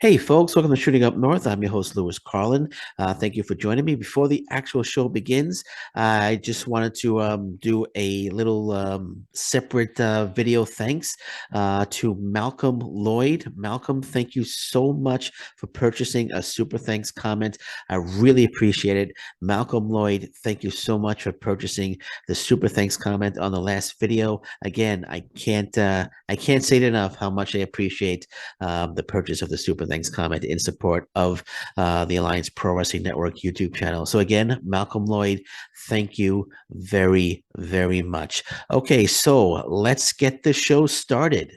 Hey, folks, welcome to Shooting Up North. I'm your host, Lewis Carlin. Thank you for joining me. Before the actual show begins, I just wanted to do a little separate video thanks to Malcolm Lloyd. Malcolm, thank you so much for purchasing a super thanks comment. I really appreciate it. Malcolm Lloyd, thank you so much for purchasing the super thanks comment on the last video. Again, I can't say it enough how much I appreciate the purchase of the Super Thanks comment in support of the Alliance Pro Wrestling Network YouTube channel. So again, Malcolm Lloyd, thank you very, very much. Okay, so let's get the show started.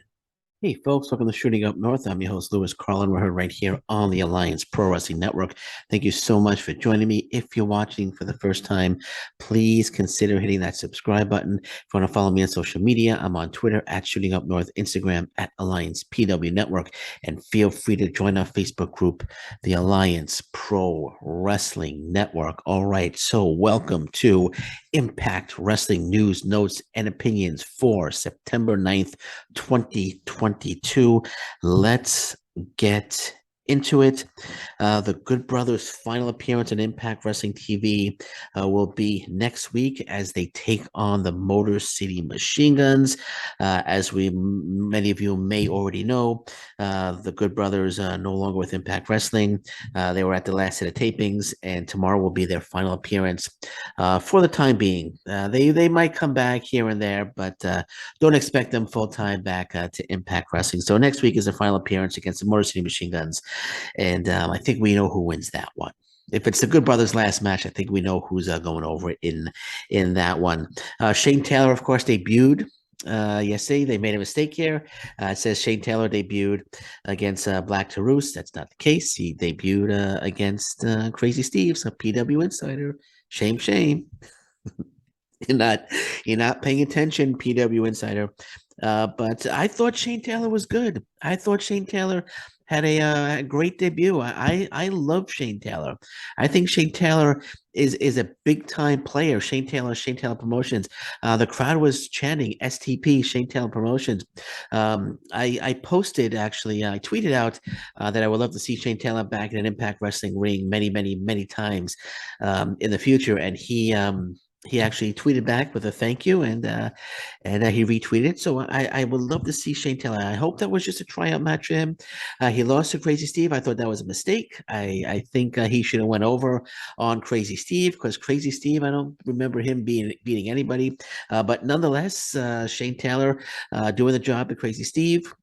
Hey, folks, welcome to Shooting Up North. I'm your host, Lewis Carlin. We're right here on the Alliance Pro Wrestling Network. Thank you so much for joining me. If you're watching for the first time, please consider hitting that subscribe button. If you want to follow me on social media, I'm on Twitter at Shooting Up North, Instagram at Alliance PW Network, and feel free to join our Facebook group, the Alliance Pro Wrestling Network. All right, so welcome to Impact Wrestling News, Notes, and Opinions for September 9th, 2022. Let's get into it. The Good Brothers' final appearance on Impact Wrestling TV will be next week as they take on the Motor City Machine Guns. As many of you may already know, the Good Brothers are no longer with Impact Wrestling. They were at the last set of tapings, and tomorrow will be their final appearance. For the time being, they might come back here and there, but don't expect them full time back to Impact Wrestling. So next week is the final appearance against the Motor City Machine Guns, and I think we know who wins that one. If it's the Good Brothers' last match, I think we know who's going over it in that one. Shane Taylor, of course, debuted. Yesterday, they made a mistake here. It says Shane Taylor debuted against Black Taurus. That's not the case. He debuted against Crazy Steve, so PW Insider. Shame, shame. You're not you're not paying attention, PW Insider. But I thought Shane Taylor was good. I thought Shane Taylor had a great debut. I love Shane Taylor. I think Shane Taylor is a big time player. Shane Taylor Promotions. The crowd was chanting STP, Shane Taylor Promotions. I posted actually. I tweeted out that I would love to see Shane Taylor back in an Impact Wrestling ring many, many, many times in the future, and he actually tweeted back with a thank you, and he retweeted. So I would love to see Shane Taylor. I hope that was just a tryout match for him. He lost to Crazy Steve. I thought that was a mistake. I think he should have went over on Crazy Steve, because Crazy Steve, I don't remember him beating anybody. But nonetheless, Shane Taylor doing the job of Crazy Steve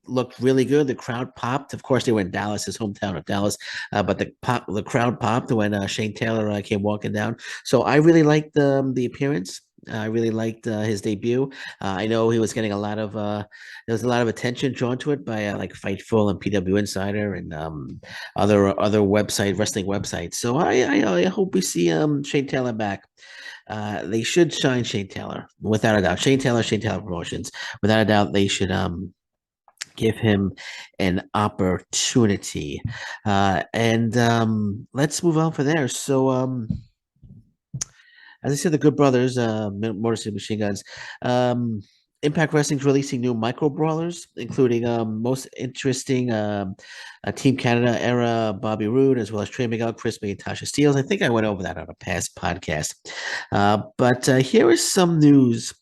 looked really good. The crowd popped. Of course, they were in Dallas, his hometown of Dallas, but the crowd popped when Shane Taylor came walking down. So I really liked the appearance. I really liked his debut. I know he was getting a lot of there was a lot of attention drawn to it by like Fightful and PW Insider and other wrestling websites. So I hope we see Shane Taylor back. They should shine Shane Taylor without a doubt. Shane Taylor Promotions, without a doubt. They should give him an opportunity. And let's move on from there. So, as I said, the Good Brothers, Motor City Machine Guns, Impact Wrestling's releasing new micro brawlers, including most interesting Team Canada era Bobby Roode, as well as Trey Miguel, Chris May, and Tasha Steeles. I think I went over that on a past podcast. But here is some news.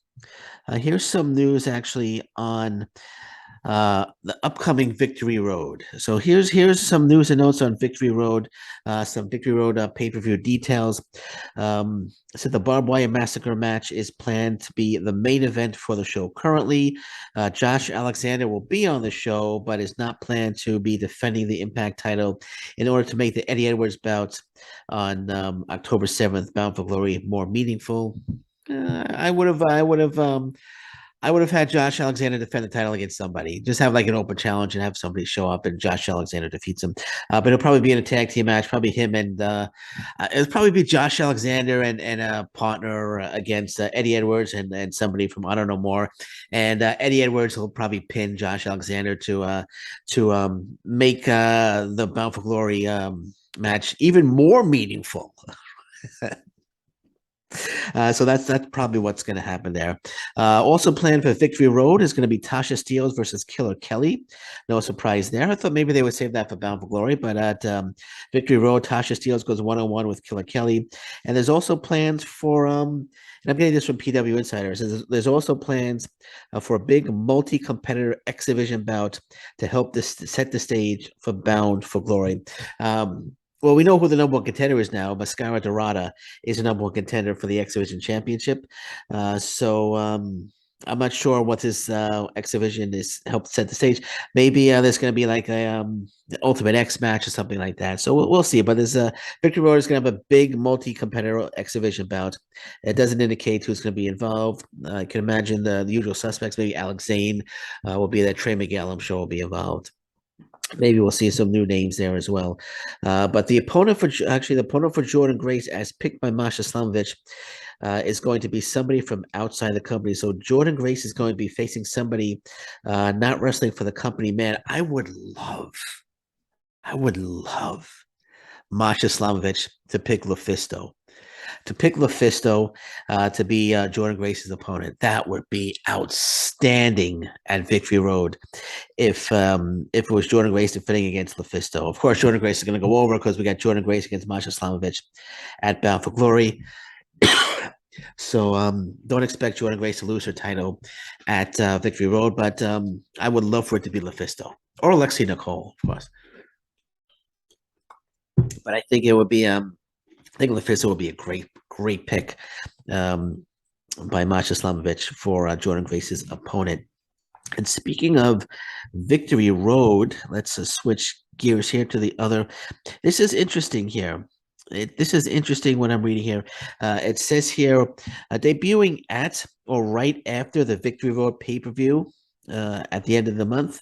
Here's some news actually on the upcoming Victory Road. So here's some news and notes on Victory Road, some Victory Road pay-per-view details. So the Barbed Wire Massacre match is planned to be the main event for the show currently. Josh Alexander will be on the show, but is not planned to be defending the Impact title in order to make the Eddie Edwards bout on October 7th, Bound for Glory, more meaningful. I would have had Josh Alexander defend the title against somebody. Just have like an open challenge and have somebody show up and Josh Alexander defeats him. But it'll probably be in a tag team match. Probably him and it'll probably be Josh Alexander and a partner against Eddie Edwards and somebody from I don't know more. And Eddie Edwards will probably pin Josh Alexander to make the Bound for Glory match even more meaningful. So that's probably what's going to happen there. Also planned for Victory Road is going to be Tasha Steelz versus Killer Kelly. No surprise there. I thought maybe they would save that for Bound for Glory, but at Victory Road, Tasha Steelz goes 1-on-1 with Killer Kelly, and there's also plans for and I'm getting this from PW Insiders. There's also plans for a big multi-competitor X Division bout to help this set the stage for Bound for Glory. Well, we know who the number one contender is now. Mascara Dorada is the number one contender for the X Division Championship. I'm not sure what this X Division is helped set the stage. Maybe there's going to be like a the Ultimate X match or something like that. So we'll see. But there's Victory Road is going to have a big multi-competitor X Division bout. It doesn't indicate who's going to be involved. I can imagine the usual suspects. Maybe Alex Zane will be there. Trey Miguel, I'm sure, will be involved. Maybe we'll see some new names there as well. But the opponent for Jordan Grace, as picked by Masha Slamovich, is going to be somebody from outside the company. So Jordan Grace is going to be facing somebody not wrestling for the company. Man, I would love Masha Slamovich to pick LuFisto. To pick LuFisto to be Jordan Grace's opponent. That would be outstanding at Victory Road if it was Jordan Grace defending against LuFisto. Of course, Jordan Grace is going to go over because we got Jordan Grace against Masha Slamovich at Bound for Glory. So don't expect Jordan Grace to lose her title at Victory Road, but I would love for it to be LuFisto or Lexi Nicole, of course. But I think it would be I think LuFisto would be a great pick by Masha Slamovich for Jordan Grace's opponent. And speaking of Victory Road, let's switch gears here to the other. This is interesting here. This is interesting when I'm reading here. It says here, debuting at or right after the Victory Road pay-per-view at the end of the month,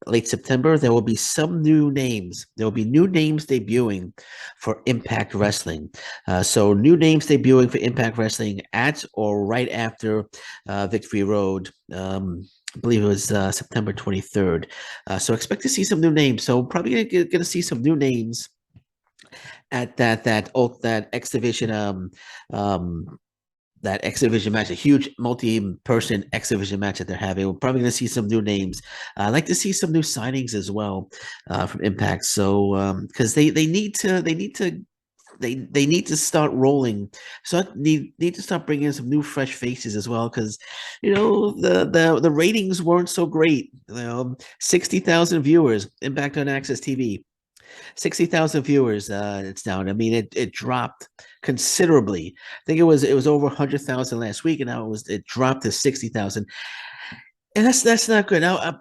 late September, there will be some new names. There will be new names debuting for Impact Wrestling. So new names debuting for Impact Wrestling at or right after Victory Road. I believe it was September 23rd. So expect to see some new names. So probably going to see some new names at that X Division that X Division match, a huge multi-person X Division match that they're having. We're probably going to see some new names. I'd like to see some new signings as well from Impact. So because they need to start rolling. So need to start bringing in some new fresh faces as well, because the ratings weren't so great. 60,000 viewers, Impact on Access TV. 60,000 viewers. It's down. I mean, it dropped considerably. I think it was over 100,000 last week, and now it dropped to 60,000. And that's not good. Now,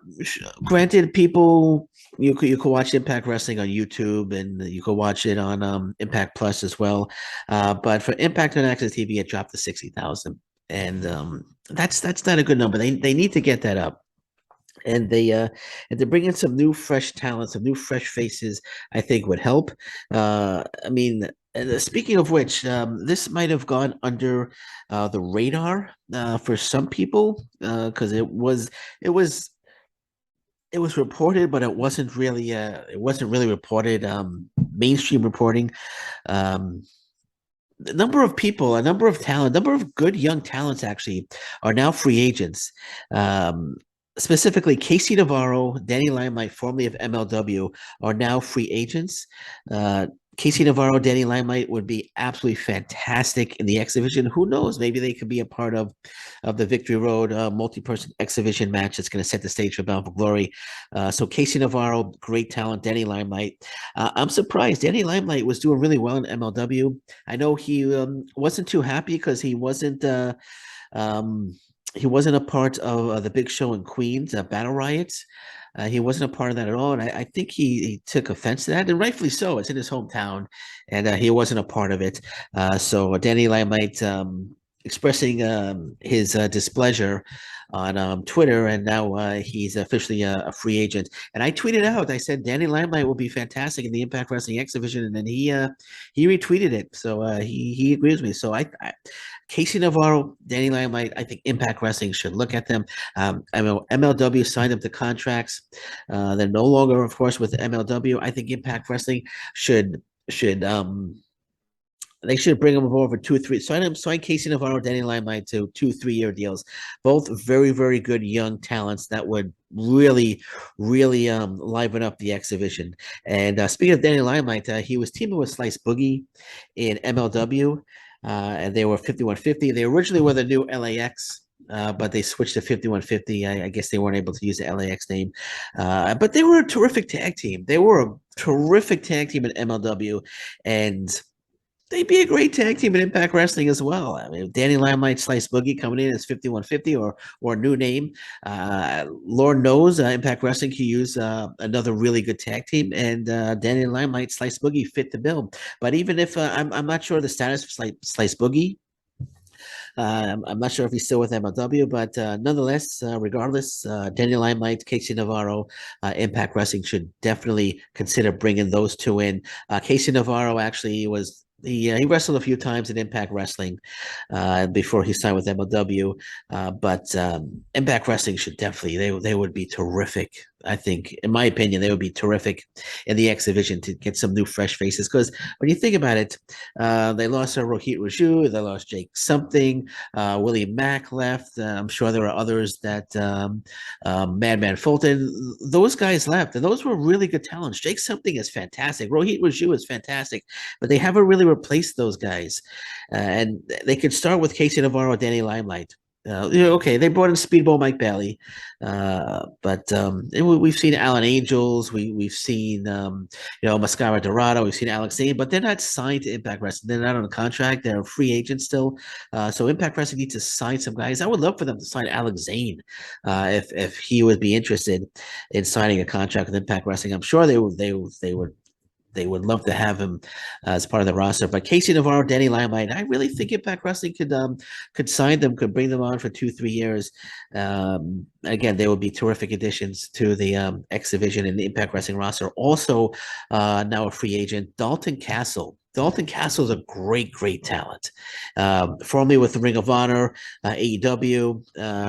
granted, people you could watch Impact Wrestling on YouTube, and you could watch it on Impact Plus as well. But for Impact on Access TV, it dropped to 60,000, and that's not a good number. They need to get that up. And to bring in some new fresh talent, some new fresh faces, I think would help. I mean, speaking of which, this might have gone under the radar for some people because it was reported, but it wasn't really reported mainstream reporting. A number of people, a number of talent, a number of good young talents actually are now free agents. Specifically, Casey Navarro, Danny Limelight, formerly of MLW, are now free agents. Casey Navarro, Danny Limelight would be absolutely fantastic in the X Division. Who knows? Maybe they could be a part of the Victory Road multi-person X Division match that's going to set the stage for Bound for Glory. So Casey Navarro, great talent. Danny Limelight. I'm surprised. Danny Limelight was doing really well in MLW. I know he wasn't too happy because he wasn't a part of the big show in Queens, Battle Riots. He wasn't a part of that at all, and I think he took offense to that, and rightfully so. It's in his hometown, and he wasn't a part of it. So Danny Limelight expressing his displeasure on Twitter, and now he's officially a free agent. And I tweeted out, I said Danny Limelight will be fantastic in the Impact Wrestling X Division, and then he retweeted it. So he agrees with me. So I Casey Navarro, Danny Limelight, I think Impact Wrestling should look at them. I mean, MLW signed up the contracts. They're no longer, of course, with MLW. I think Impact Wrestling should They should bring him over for 2 3. Sign Casey Navarro, Danny Limelight to 2 3 year deals. Both very, very good young talents that would really, really liven up the exhibition. And speaking of Danny Limelight, he was teaming with Slice Boogie in MLW, and they were 5150. They originally were the new LAX. But they switched to 5150. I guess they weren't able to use the LAX name. But they were a terrific tag team. They were a terrific tag team in MLW. And they'd be a great tag team in Impact Wrestling as well. I mean, Danny Limelight, Slice Boogie coming in as 5150 or a new name. Lord knows Impact Wrestling could use another really good tag team, and Danny Limelight, Slice Boogie fit the bill. But even if I'm not sure the status of Slice Boogie. I'm not sure if he's still with MLW, but nonetheless, regardless, Daniel Limelight, Casey Navarro, Impact Wrestling should definitely consider bringing those two in. Casey Navarro actually was he wrestled a few times in Impact Wrestling before he signed with MLW, but Impact Wrestling should definitely they would be terrific. I think, in my opinion, they would be terrific in the exhibition to get some new fresh faces. Because when you think about it, they lost Rohit Raju, they lost Jake something, Willie Mack left. I'm sure there are others that Madman Fulton. Those guys left, and those were really good talents. Jake something is fantastic. Rohit Raju is fantastic, but they haven't really replaced those guys. And they could start with Casey Navarro, Danny Limelight. Okay, they brought in Speedball Mike Bailey, but we've seen Alan Angels, we've seen Mascara Dorado, we've seen Alex Zane, but they're not signed to Impact Wrestling. They're not on a contract. They're free agents still. So Impact Wrestling needs to sign some guys. I would love for them to sign Alex Zane if he would be interested in signing a contract with Impact Wrestling. I'm sure they would love to have him as part of the roster. But Casey Navarro, Danny Limelight, I really think Impact Wrestling could sign them, could bring them on for 2-3 years. Again, they would be terrific additions to the X Division and the Impact Wrestling roster. Also, now a free agent, Dalton Castle. Dalton Castle is a great, great talent. Formerly with the Ring of Honor, AEW,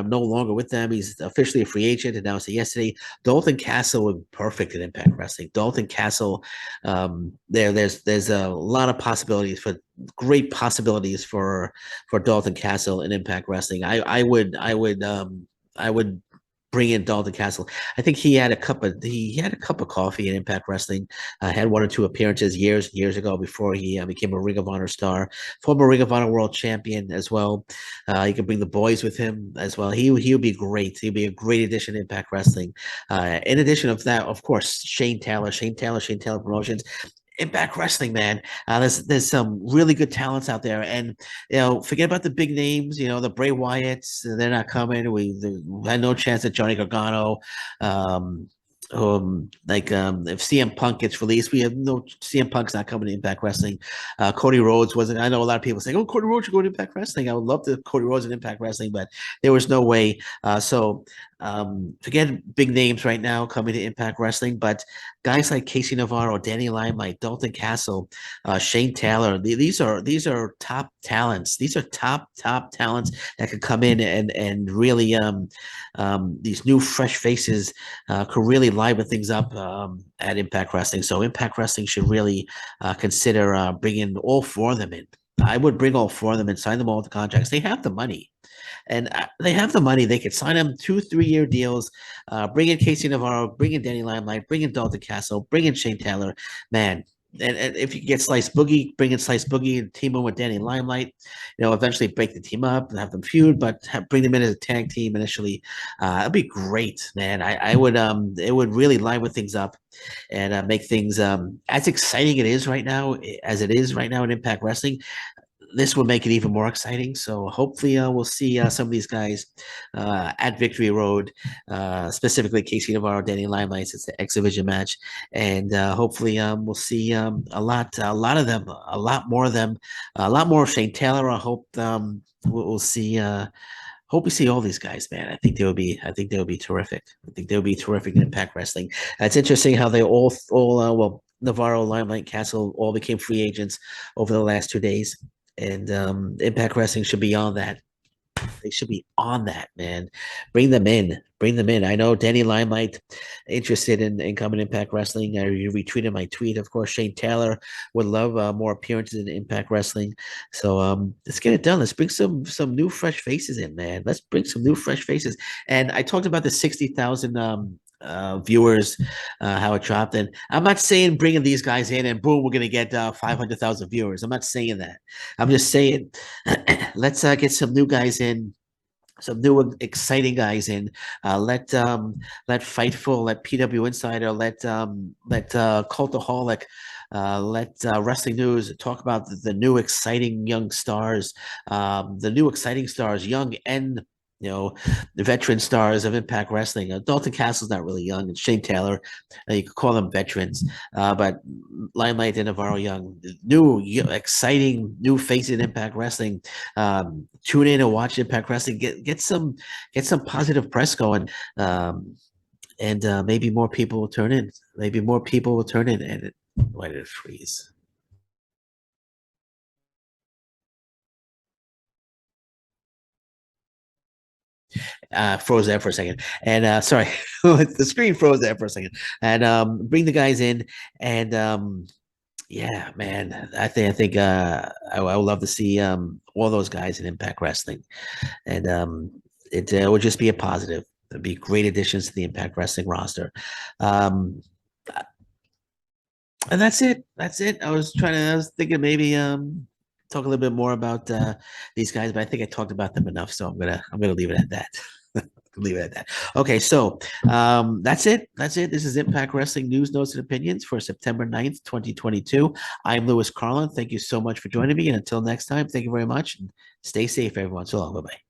no longer with them. He's officially a free agent, announced it yesterday. Dalton Castle would be perfect in Impact Wrestling. Dalton Castle, there's a lot of possibilities for great possibilities for Dalton Castle in Impact Wrestling. I would bring in Dalton Castle. I think he had a cup of coffee in Impact Wrestling. Had 1 or 2 appearances years ago before he became a Ring of Honor star. Former Ring of Honor World Champion as well. He could bring the boys with him as well. He would be great. He'd be a great addition to Impact Wrestling. In addition of that, of course, Shane Taylor Promotions. Impact Wrestling, man. There's some really good talents out there, and forget about the big names. The Bray Wyatts, they're not coming. We had no chance at Johnny Gargano. If CM Punk gets released, we have no CM Punk's not coming to Impact Wrestling. Cody Rhodes wasn't. I know a lot of people saying, "Oh, Cody Rhodes should go to Impact Wrestling." I would love to Cody Rhodes in Impact Wrestling, but there was no way. Forget big names right now coming to Impact Wrestling, but guys like Casey Navarro, Danny Limelight, Dalton Castle, Shane Taylor, these are top talents. These are top talents that could come in and really these new fresh faces could really liven things up at Impact Wrestling. So Impact Wrestling should really consider bringing all 4 of them in. I would bring all 4 of them and sign them all to contracts. They have the money. And they have the money. They could sign them 2-3 year deals. Bring in Casey Navarro, bring in Danny Limelight, bring in Dalton Castle, bring in Shane Taylor. Man, and if you get Slice Boogie, bring in Slice Boogie and team him with Danny Limelight. Eventually break the team up and have them feud, but bring them in as a tag team initially. It'd be great, man. I would it would really liven things up and make things as exciting it is right now as it is right now in Impact Wrestling. This will make it even more exciting. So hopefully we'll see some of these guys at Victory Road, specifically Casey Navarro, Danny Limelight. It's the X Division match, and hopefully we'll see a lot of them, a lot more of them, a lot more of Shane Taylor. I hope we'll see. Hope we see all these guys, man. I think they would be terrific. I think they would be terrific in Impact Wrestling. It's interesting how they all Navarro, Limelight, Castle all became free agents over the last 2 days. And Impact Wrestling should be on that. They should be on that, man. Bring them in. Bring them in. I know Danny Limelight interested in coming Impact Wrestling. I retweeted my tweet. Of course, Shane Taylor would love more appearances in Impact Wrestling. So let's get it done. Let's bring some new fresh faces in, man. Let's bring some new fresh faces. And I talked about the 60,000 viewers, how it dropped. And I'm not saying bringing these guys in and boom, we're going to get 500,000 viewers. I'm not saying that. I'm just saying let's get some new guys in, some new exciting guys in. Let Fightful, let PW Insider, let Cultaholic, let Wrestling News talk about the new exciting young stars, young and the veteran stars of Impact Wrestling. Dalton Castle's not really young, and Shane Taylor, you could call them veterans, but Limelight and Navarro Young, new, exciting new faces in Impact Wrestling. Tune in and watch Impact Wrestling. Get some positive press going, and maybe more people will turn in. Maybe more people will turn in. And why did it freeze? Froze there for a second, and sorry, the screen froze there for a second. And bring the guys in, and yeah, man, I think I would love to see all those guys in Impact Wrestling, and it would just be a positive. It'd be great additions to the Impact Wrestling roster. Um, and that's it. That's it. I was thinking maybe talk a little bit more about these guys, but I think I talked about them enough, so I'm gonna leave it at that. Leave it at that. Okay, so that's it. That's it. This is Impact Wrestling News, Notes, and Opinions for September 9th, 2022. I'm Lewis Carlin. Thank you so much for joining me. And until next time, thank you very much. And stay safe, everyone. So long. Bye-bye.